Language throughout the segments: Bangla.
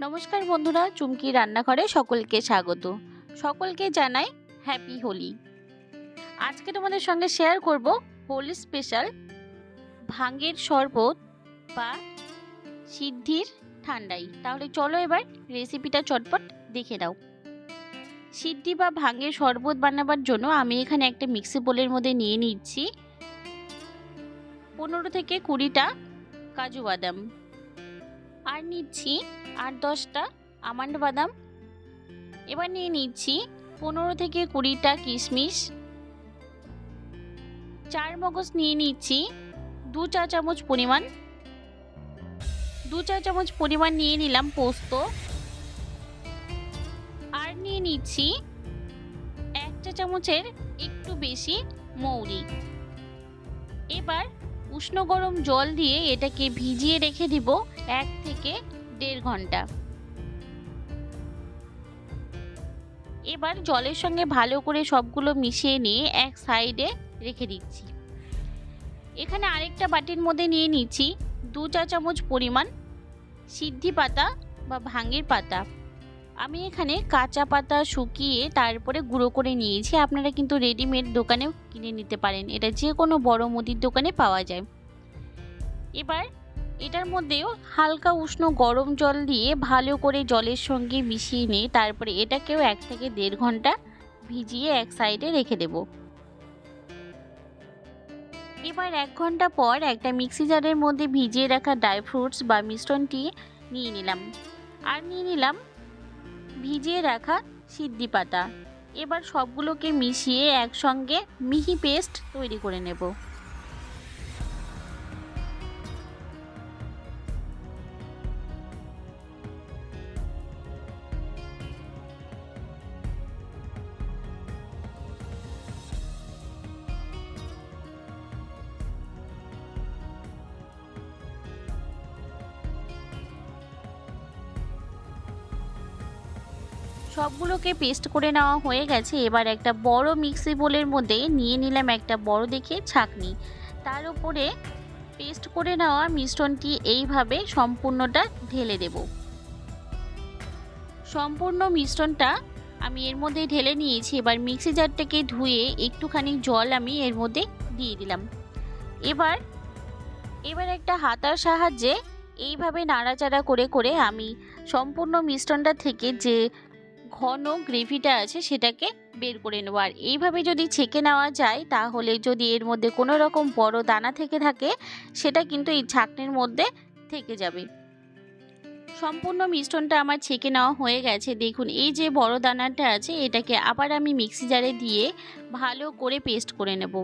নমস্কার বন্ধুরা, চুমকি রান্নাঘরে সকলকে স্বাগত। সকলকে জানাই হ্যাপি হোলি। আজকে তোমাদের সঙ্গে শেয়ার করব হোলি স্পেশাল ভাঙের শরবত বা সিদ্ধির ঠান্ডাই। তাহলে চলো এবার রেসিপিটা চটপট দেখে নাও। সিদ্ধি বা ভাঙের শরবত বানাবার জন্য আমি এখানে একটা মিক্সি বোলের মধ্যে নিয়ে নিচ্ছি 15 থেকে 20টা কাজু বাদাম, আর নিচ্ছি 8-10টা আমন্ড বাদাম। এবার নিয়ে নিচ্ছি 15 থেকে 20টা কিশমিশ, 4 মগজ নিয়ে নিচ্ছি 2 চা চামচ পরিমাণ, 2 চা চামচ পরিমাণ নিয়ে নিলাম পোস্ত, আর নিয়ে নিচ্ছি 1 চা চামচের একটু বেশি মৌরি। এবার উষ্ণ গরম জল দিয়ে এটাকে ভিজিয়ে রেখে দিব 1 থেকে 1.5 ঘন্টা। এবার জলের সঙ্গে ভালো করে সবগুলো মিশিয়ে নিয়ে এক সাইডে রেখে দিচ্ছি। এখানে আরেকটা বাটির মধ্যে নিয়ে নিচ্ছি 2 চা চামচ পরিমাণ সিদ্ধি পাতা বা ভাঙের পাতা। আমি এখানে কাঁচা পাতা শুকিয়ে তারপরে গুঁড়ো করে নিয়েছি। আপনারা কিন্তু রেডিমেড দোকানেও কিনে নিতে পারেন, এটা যে কোনো বড় মুদির দোকানে পাওয়া যায়। এবার এটার মধ্যেও হালকা উষ্ণ গরম জল দিয়ে ভালো করে জলের সঙ্গে মিশিয়ে নিয়ে তারপরে এটাকেও 1 থেকে 1.5 ঘন্টা ভিজিয়ে এক সাইডে রেখে দেব। এবার 1 ঘন্টা পর একটা মিক্সি জারের মধ্যে ভিজিয়ে রাখা ড্রাই ফ্রুটস বা মিশ্রণটি নিয়ে নিলাম, আর নিয়ে নিলাম ভিজিয়ে রাখা সিদ্ধি পাতা। এবার সবগুলোকে মিশিয়ে একসঙ্গে মিহি পেস্ট তৈরি করে নেব। সবগুলোকে পেস্ট করে নেওয়া হয়ে গেছে। এবার একটা বড় মিক্সি বোলের মধ্যে নিয়ে নিলাম একটা বড় দেখে ছাঁকনি, তার উপরে পেস্ট করে নেওয়া মিশ্রণটি এইভাবে সম্পূর্ণটা ঢেলে দেব। সম্পূর্ণ মিশ্রণটা আমি এর মধ্যে ঢেলে নিয়েছি। এবার মিক্সি জারটাকে ধুয়ে একটুখানি জল আমি এর মধ্যে দিয়ে দিলাম। এবার একটা হাতার সাহায্যে এইভাবে নাড়াচাড়া করে করে আমি সম্পূর্ণ মিশ্রণটা থেকে যে ঘন গ্রেভিটা আছে সেটাকে বের করে নেব। আর এইভাবে যদি ছেঁকে নেওয়া যায় তাহলে যদি এর মধ্যে কোনো রকম বড় দানা থেকে থাকে সেটা কিন্তু এই ছাঁকনির মধ্যে থেকে যাবে। সম্পূর্ণ মিশ্রণটা আমার ছেঁকে নেওয়া হয়ে গেছে। দেখুন এই যে বড় দানাটা আছে এটাকে আবার আমি মিক্সি জারে দিয়ে ভালো করে পেস্ট করে নেব।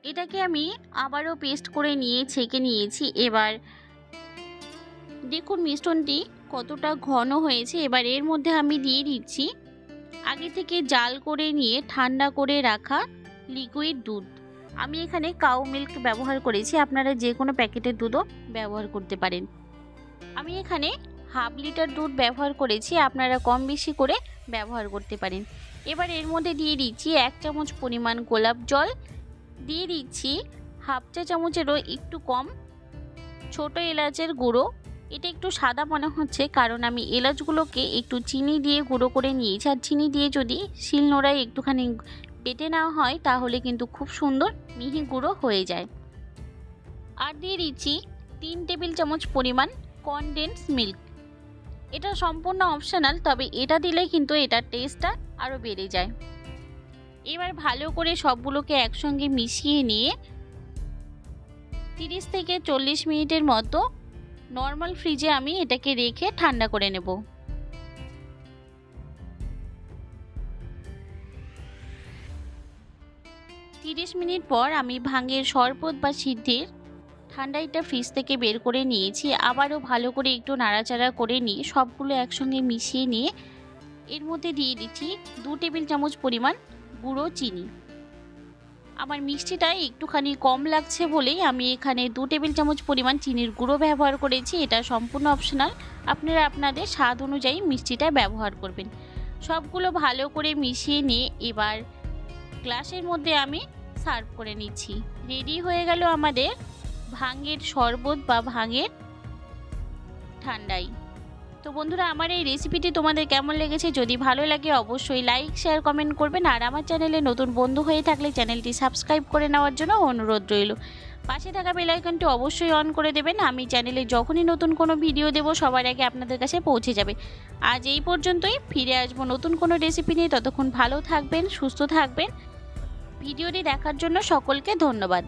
এটাকে আমি আবারও পেস্ট করে নিয়ে ছেঁকে নিয়েছি। এবার দেখুন মিশ্রণটি কতটা ঘন হয়েছে। এবার এর মধ্যে আমি দিয়ে দিচ্ছি আগে থেকে জাল করে নিয়ে ঠান্ডা করে রাখা লিকুইড দুধ। আমি এখানে কাউ মিল্ক ব্যবহার করেছি, আপনারা যে কোনো প্যাকেটের দুধও ব্যবহার করতে পারেন। আমি এখানে 1/2 লিটার দুধ ব্যবহার করেছি, আপনারা কম বেশি করে ব্যবহার করতে পারেন। এবার এর মধ্যে দিয়ে দিচ্ছি 1 চামচ পরিমাণ গোলাপ জল, দিয়ে দিচ্ছি 1/2 চা চামচেরও একটু কম ছোট এলাচের গুঁড়ো। এটা একটু সাদা মনে হচ্ছে কারণ আমি এলাচগুলোকে একটু চিনি দিয়ে গুঁড়ো করে নিয়েছি। আর চিনি দিয়ে যদি শিলনোড়ায় একটুখানি বেটে নেওয়া হয় তাহলে কিন্তু খুব সুন্দর মিহি গুঁড়ো হয়ে যায়। আর দিয়ে দিচ্ছি 3 টেবিল চামচ পরিমাণ কনডেন্স মিল্ক। এটা সম্পূর্ণ অপশনাল, তবে এটা দিলে কিন্তু এটার টেস্টটা আরও বেড়ে যায়। এবার ভালো করে সবগুলোকে একসঙ্গে মিশিয়ে নিয়ে 30 থেকে 40 মিনিটের মতো নর্মাল ফ্রিজে আমি এটাকে রেখে ঠান্ডা করে নেব। 30 মিনিট পর আমি ভাঙের শরবত বা সিদ্ধির ঠান্ডাইটা ফ্রিজ থেকে বের করে নিয়েছি। আবারও ভালো করে একটু নাড়াচাড়া করে নিয়ে সবগুলো একসঙ্গে মিশিয়ে নিয়ে এর মধ্যে দিয়ে দিচ্ছি 2 টেবিল চামচ পরিমাণ গুঁড়ো চিনি। আমার মিষ্টিটা একটুখানি কম লাগছে বলেই আমি এখানে 2 টেবিল চামচ পরিমাণ চিনির গুঁড়ো ব্যবহার করেছি। এটা সম্পূর্ণ অপশনাল, আপনারা আপনাদের স্বাদ অনুযায়ী মিষ্টিটা ব্যবহার করবেন। সবগুলো ভালো করে মিশিয়ে নিয়ে এবার গ্লাসের মধ্যে আমি সার্ভ করে নিচ্ছি। রেডি হয়ে গেল আমাদের ভাঙের শরবত বা ভাঙের ঠান্ডাই। তো বন্ধুরা, আমার এই রেসিপিটি তোমাদের কেমন লেগেছে? যদি ভালো লাগে অবশ্যই লাইক শেয়ার কমেন্ট করবেন, আর আমার চ্যানেলে নতুন বন্ধু হয়ে থাকলে চ্যানেলটি সাবস্ক্রাইব করে নেওয়ার জন্য অনুরোধ রইল। পাশে থাকা বেল আইকনটি অবশ্যই অন করে দেবেন, আমি চ্যানেলে যখনই নতুন কোনো ভিডিও দেব সবার আগে আপনাদের কাছে পৌঁছে যাবে। আজ এই পর্যন্তই, ফিরে আসবো নতুন কোনো রেসিপি নিয়ে। ততক্ষণ ভালো থাকবেন, সুস্থ থাকবেন। ভিডিওটি দেখার জন্য সকলকে ধন্যবাদ।